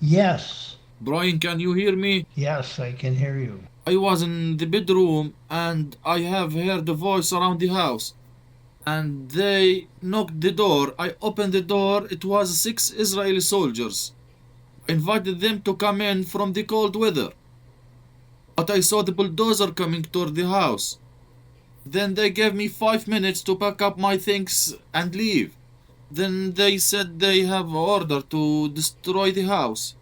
Yes, Brian, can you hear me? yes, I can hear you. I was in the bedroom and I have heard a voice around the house. And they knocked the door. I opened the door. It was six Israeli soldiers. I invited them to come in from the cold weather. But I saw the bulldozer coming toward the house. Then they gave me 5 minutes to pack up my things and leave. Then they said they have order to destroy the house.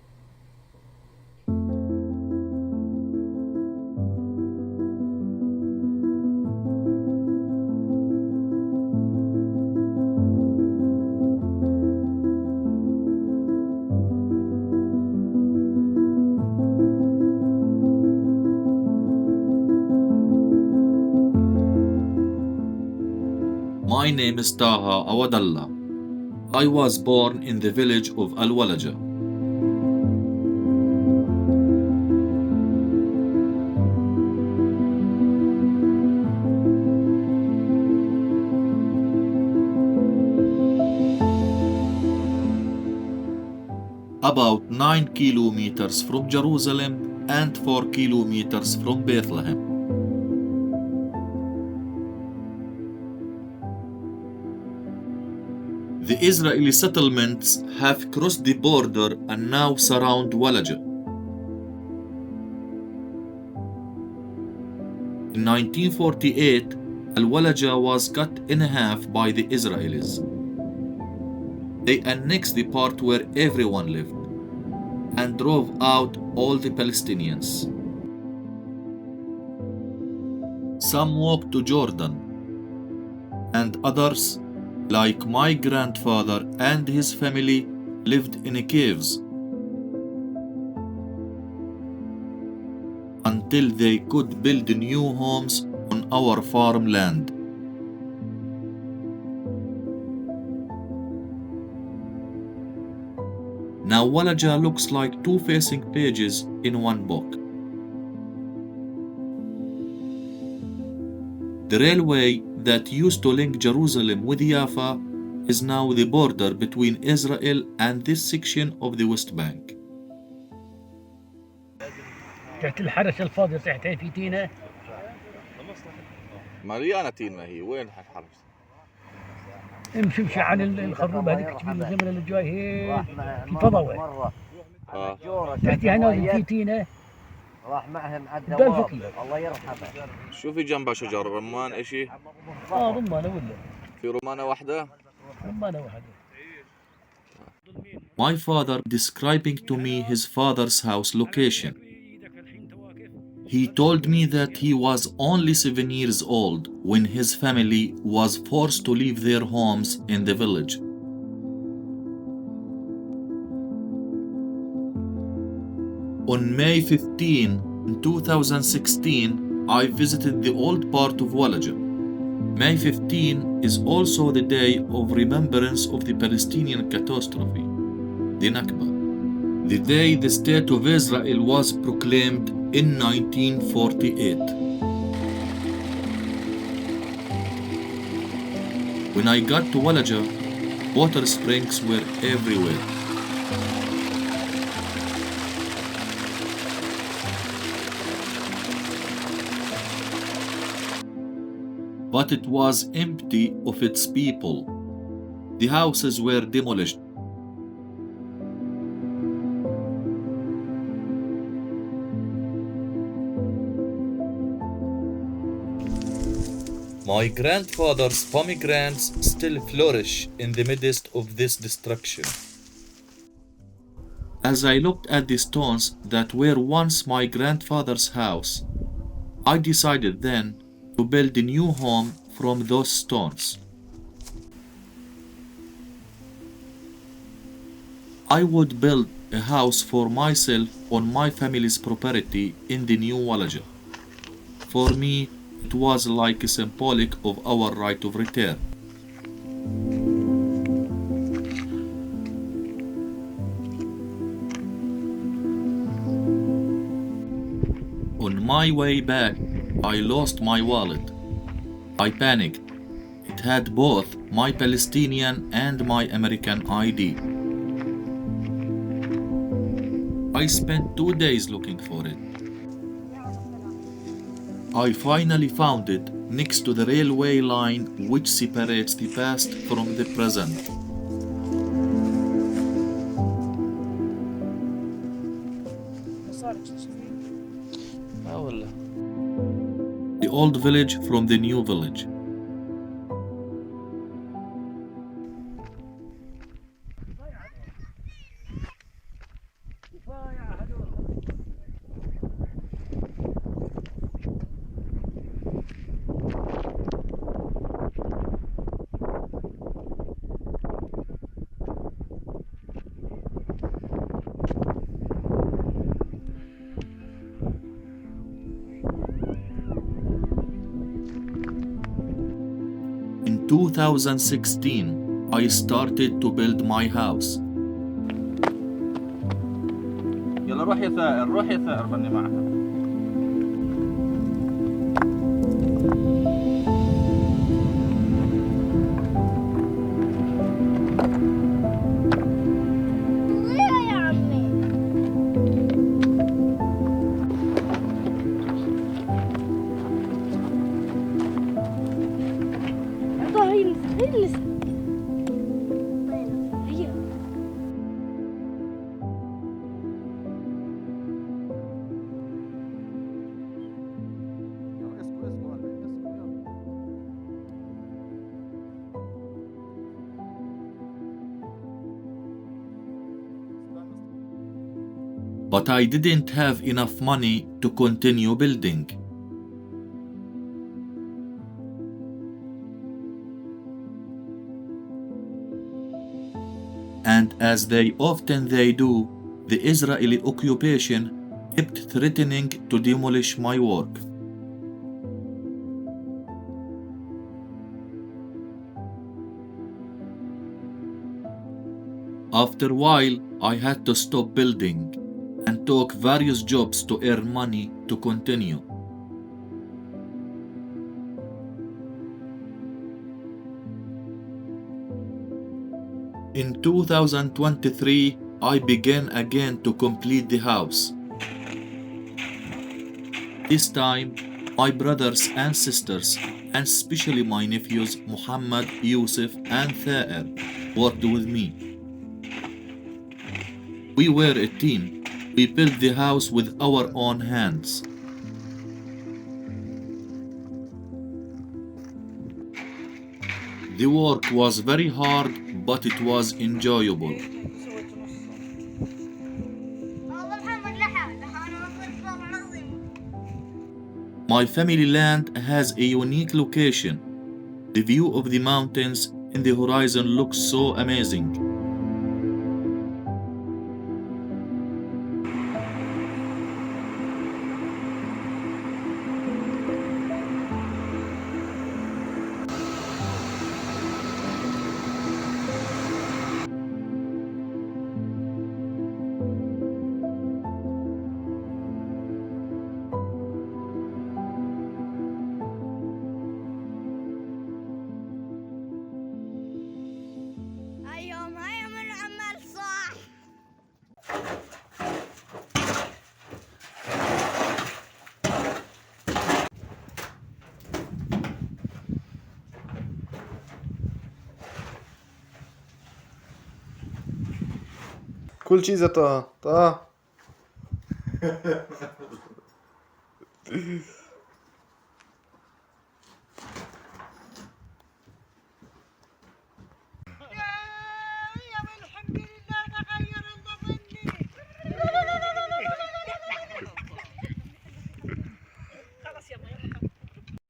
My name is Taha Awadallah. I was born in the village of Al Walaja. About 9 kilometers from Jerusalem and 4 kilometers from Bethlehem. The Israeli settlements have crossed the border and now surround Walaja. In 1948, Al-Walaja was cut in half by the Israelis. They annexed the part where everyone lived and drove out all the Palestinians. Some walked to Jordan, and others, like my grandfather and his family, lived in caves until they could build new homes on our farmland. Now Walaja looks like two facing pages in one book. The railway that used to link Jerusalem with Jaffa is now the border between Israel and this section of the West Bank. تحت الحرش الفاضي صحتين في تينه مليانة تينة هي وين الحرش؟ امشي عن الخروبه هذيك تجيب الزمن اللي جاي هي في فضوه تحتها نازل في تينه راح معهم عدى قال فكي الله يرحمه. شو في جنبها شجر رمان اشي؟ رمانه ولا في رمانة واحدة؟ رمانه واحده. My father describing to me his father's house location. He told me that he was only 7 years old when his family was forced to leave their homes in the village. On May 15, 2016, I visited the old part of Walaja. May 15 is also the day of remembrance of the Palestinian catastrophe, the Nakba, the day the State of Israel was proclaimed in 1948. When I got to Walaja, water springs were everywhere. But it was empty of its people. The houses were demolished. My grandfather's pomegranates still flourish in the midst of this destruction. As I looked at the stones that were once my grandfather's house, I decided then to build a new home from those stones. I would build a house for myself on my family's property in the new Walaja. For me, it was like a symbolic of our right of return. On my way back, I lost my wallet. I panicked. It had both my Palestinian and my American ID. I spent 2 days looking for it. I finally found it next to the railway line which separates the past from the present. The old village from the new village. In 2016, I started to build my house. يلا روح يا ثائر، روح يا ثائر، بني معها. But I didn't have enough money to continue building. And as they often do, the Israeli occupation kept threatening to demolish my work. After a while, I had to stop building and took various jobs to earn money to continue. In 2023, I began again to complete the house. This time, my brothers and sisters, and especially my nephews Muhammad, Yusuf, and Thaer, worked with me. We were a team. We built the house with our own hands. The work was very hard, but it was enjoyable. My family land has a unique location. The view of the mountains in the horizon looks so amazing. كل شيء طه طه.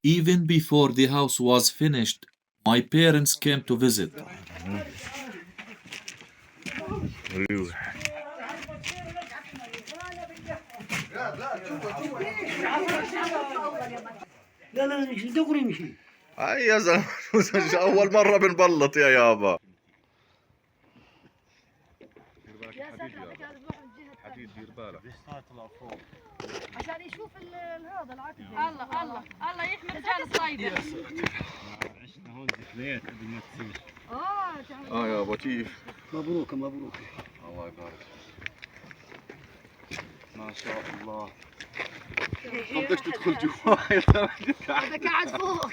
Even before the house was finished, my parents came to visit. لا لا مش دغري مشي. هاي يا زلمه اول مره بنبلط يا يابا. حديد دير بالك. عشان يشوف هذا العتبة. الله الله الله يحمي رجال الصيد. عشنا هون ذكريات قبل ما تصير. يا بطيف. مبروك مبروك. الله يبارك. ما شاء الله. بدك تدخل جوا يا زلمة. هذا قاعد فوق.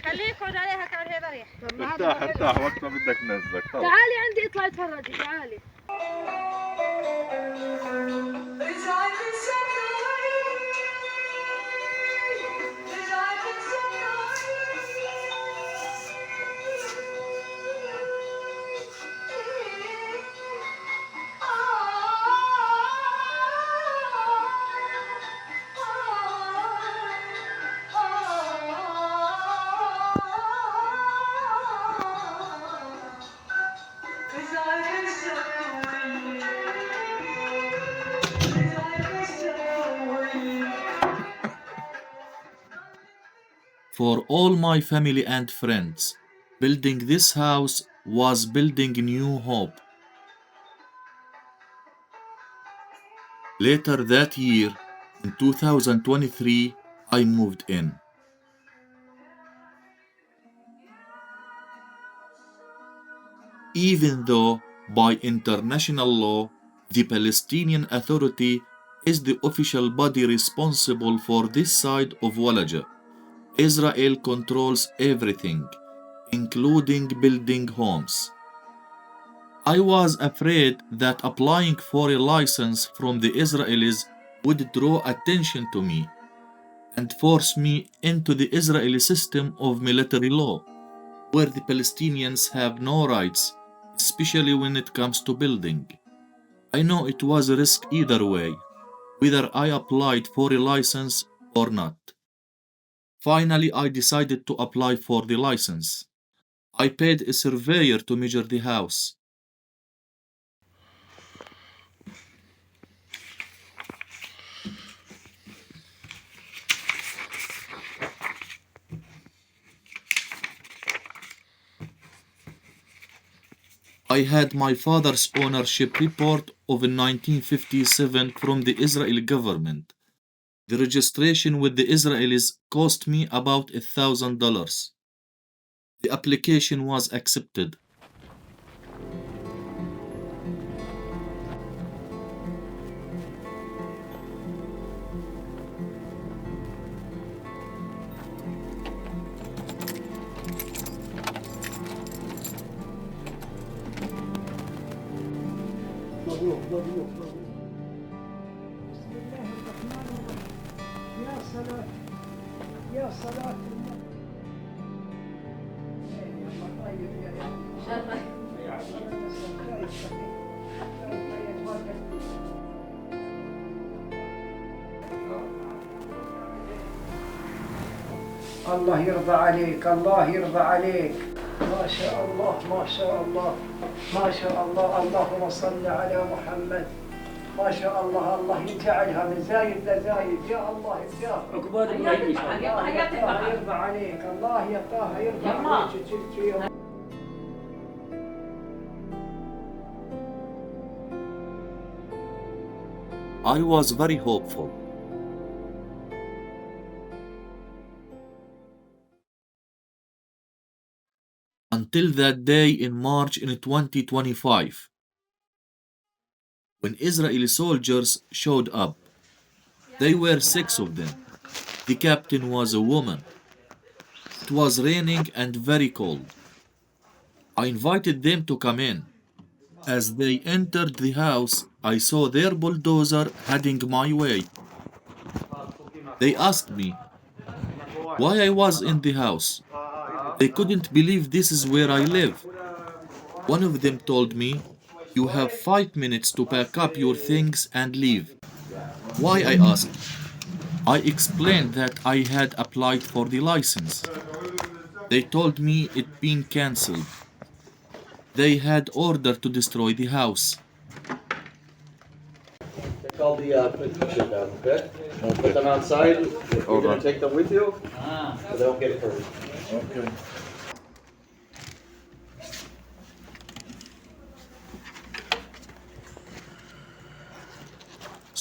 خليه يقعد عليها كان هي مريح. ارتاح ارتاح وقت ما بدك تنزلك. تعالي عندي اطلعي اتفرجي تعالي. For all my family and friends, building this house was building new hope. Later that year, in 2023, I moved in. Even though, by international law, the Palestinian Authority is the official body responsible for this side of Walaja, Israel controls everything, including building homes. I was afraid that applying for a license from the Israelis would draw attention to me and force me into the Israeli system of military law, where the Palestinians have no rights, especially when it comes to building. I know it was a risk either way, whether I applied for a license or not. Finally, I decided to apply for the license. I paid a surveyor to measure the house. I had my father's ownership report of 1957 from the Israeli government. The registration with the Israelis cost me about $1,000. The application was accepted. يا صلاة يا صلاة الله يرضى عليك الله يرضى عليك ما شاء الله ما شاء الله ما شاء الله اللهم صل على محمد ما شاء الله الله يجعلها من زايد لزايد يا الله يرضى عقبال ابراهيم ان شاء الله. الله يرضى عليك الله يرضى يرضى عليك I was very hopeful. Until that day in March in 2025, when Israeli soldiers showed up. There were 6 of them. The captain was a woman. It was raining and very cold. I invited them to come in. As they entered the house, I saw their bulldozer heading my way. They asked me why I was in the house. They couldn't believe this is where I live. One of them told me, "You have 5 minutes to pack up your things and leave." Why, I asked. I explained that I had applied for the license. They told me it'd been cancelled. They had ordered to destroy the house. Call the shit down, okay? Put them outside. You're gonna take them with you, so they don't get hurt. Okay.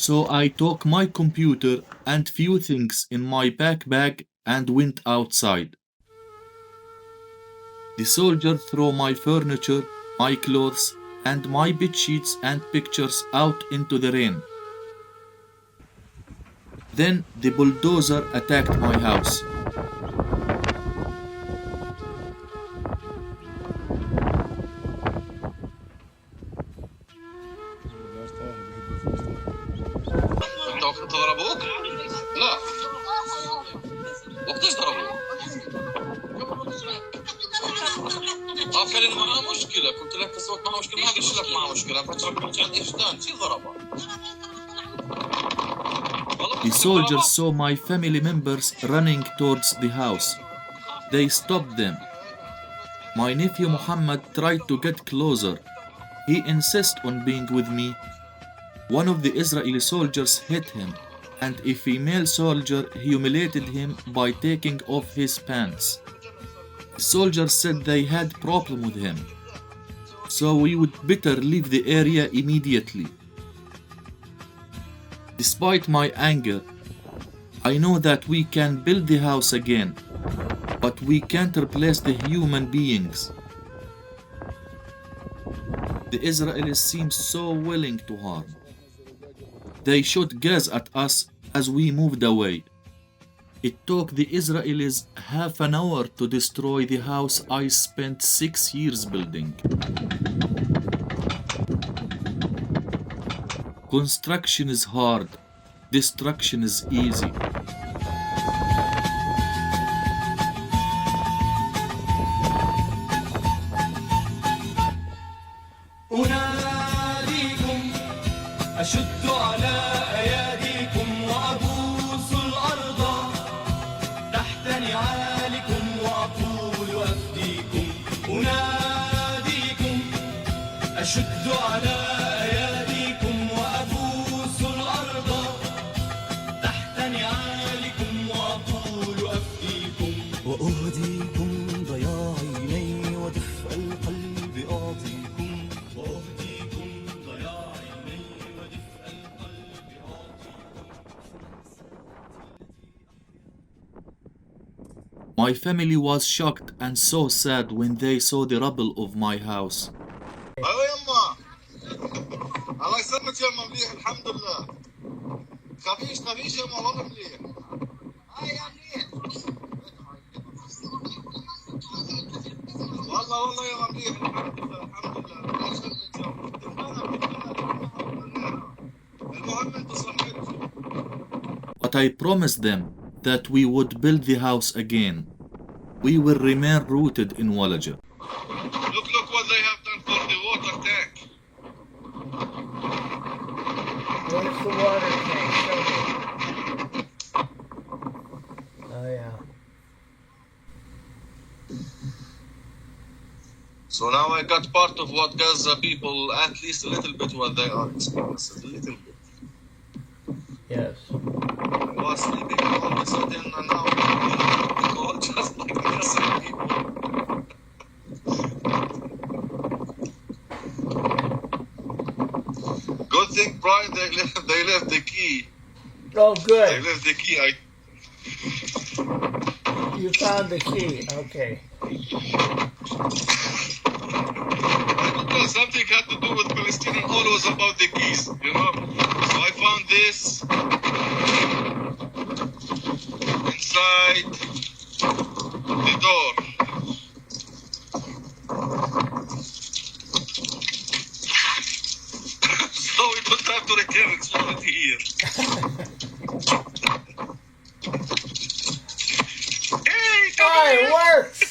So I took my computer and few things in my backpack and went outside. The soldier threw my furniture, my clothes, and my bed sheets and pictures out into the rain. Then the bulldozer attacked my house. انتوا ضربوك؟ لا وقتاش ضربوك؟ قال لي معاه مشكلة، قلت لك سويت معاه مشكلة، ما قلت لك معاه مشكلة، فترك عندي ايش ثاني؟ شي ضربه. The soldiers saw my family members running towards the house. They stopped them. My nephew Muhammad tried to get closer. He insisted on being with me. One of the Israeli soldiers hit him, and a female soldier humiliated him by taking off his pants. The soldiers said they had problem with him, so we would better leave the area immediately. Despite my anger, I know that we can build the house again, but we can't replace the human beings. The Israelis seem so willing to harm. They shot gas at us as we moved away. It took the Israelis half an hour to destroy the house I spent 6 years building. Construction is hard, destruction is easy. أناديكم أشد على أياديكم وأبوس الأرض تحت نعالكم وأقول أفديكم. أناديكم أشد على أياديكم وأبوس الأرض تحت نعالكم وأقول أفديكم. وأهديكم ضياع عيني ودفء القلب أعطيكم. وأهديكم ضياع عيني ودفء القلب أعطيكم. My family was shocked and so sad when they saw the rubble of my house. ايوه يما الله يسلمك يما مليح الحمد لله. خفيش يما والله مليح. يا مليح. والله يا مليح الحمد لله الله يسلمك يما. المهم انت صحتك. But I promised them that we would build the house again. We will remain rooted in Walaja. Look what they have done for the water tank. Where's the water tank? Show me. Oh yeah. So now I got part of what Gaza people, at least a little bit, what they are experiencing, a little bit. Yes. I was sleeping all of a sudden, and now I'm all just like Gaza people. Good thing, Brian, they left the key. Oh, They good. left the key. You found the key. Okay. Something had to do with Palestinian, always about the keys, you know. So I found this inside the door. So we don't have to return it, it's already here. Hey, Oh, it works!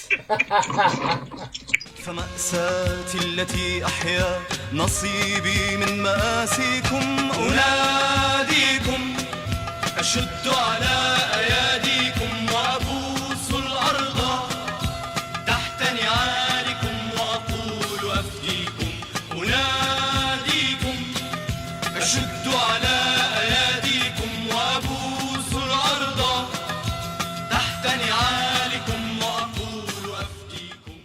فمأساتي التي أحيا نصيبي من مآسيكم. أناديكم أشد على أياديكم وأبوس الأرض تحت نعالكم وأقول أفديكم. أناديكم أشد على أياديكم وأبوس الأرض تحت نعالكم وأقول أفديكم.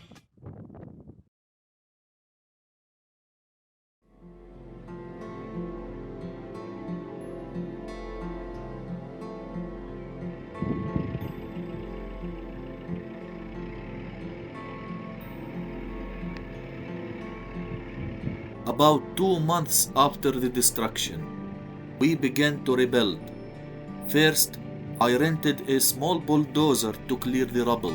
About 2 months after the destruction, we began to rebuild. First, I rented a small bulldozer to clear the rubble.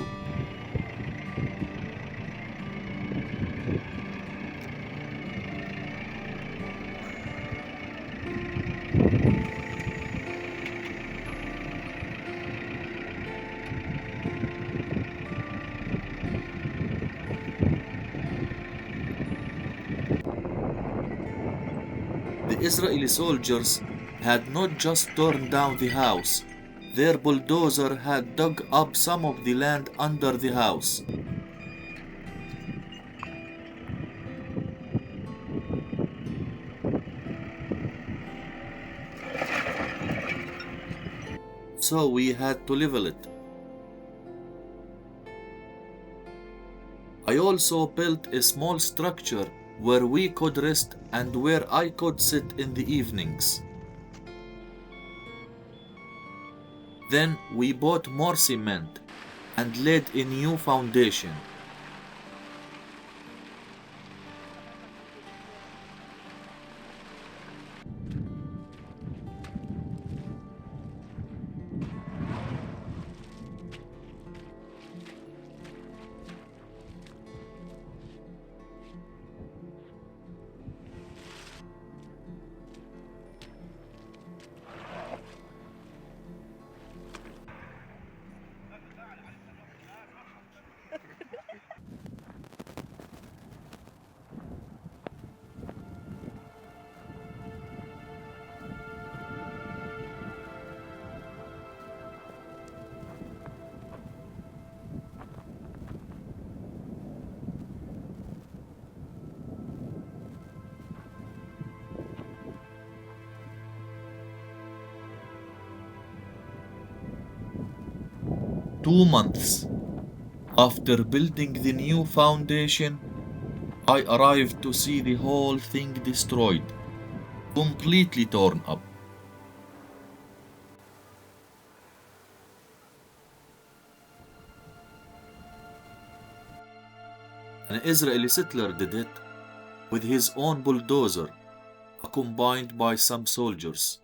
The Israeli soldiers had not just torn down the house, their bulldozer had dug up some of the land under the house. So we had to level it. I also built a small structure where we could rest and where I could sit in the evenings. Then we bought more cement and laid a new foundation. Two months after building the new foundation, I arrived to see the whole thing destroyed, completely torn up. An Israeli settler did it with his own bulldozer, accompanied by some soldiers.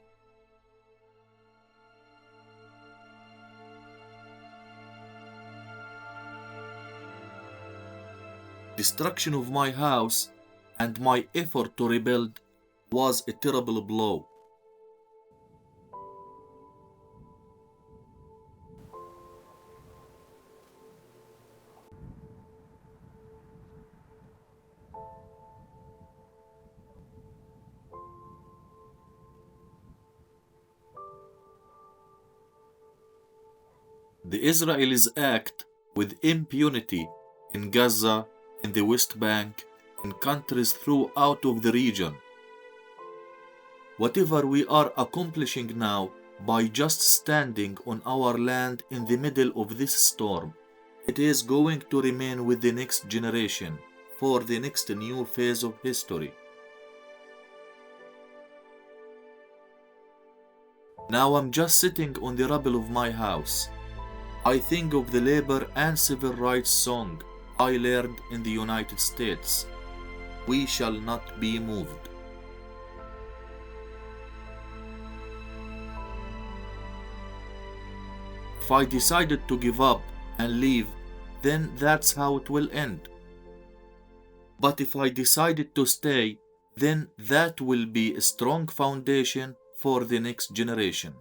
Destruction of my house and my effort to rebuild was a terrible blow. The Israelis act with impunity in Gaza, in the West Bank, in countries throughout of the region. Whatever we are accomplishing now by just standing on our land in the middle of this storm, it is going to remain with the next generation for the next new phase of history. Now I'm just sitting on the rubble of my house. I think of the labor and civil rights song I learned in the United States. We shall not be moved. If I decided to give up and leave, then that's how it will end. But if I decided to stay, then that will be a strong foundation for the next generation.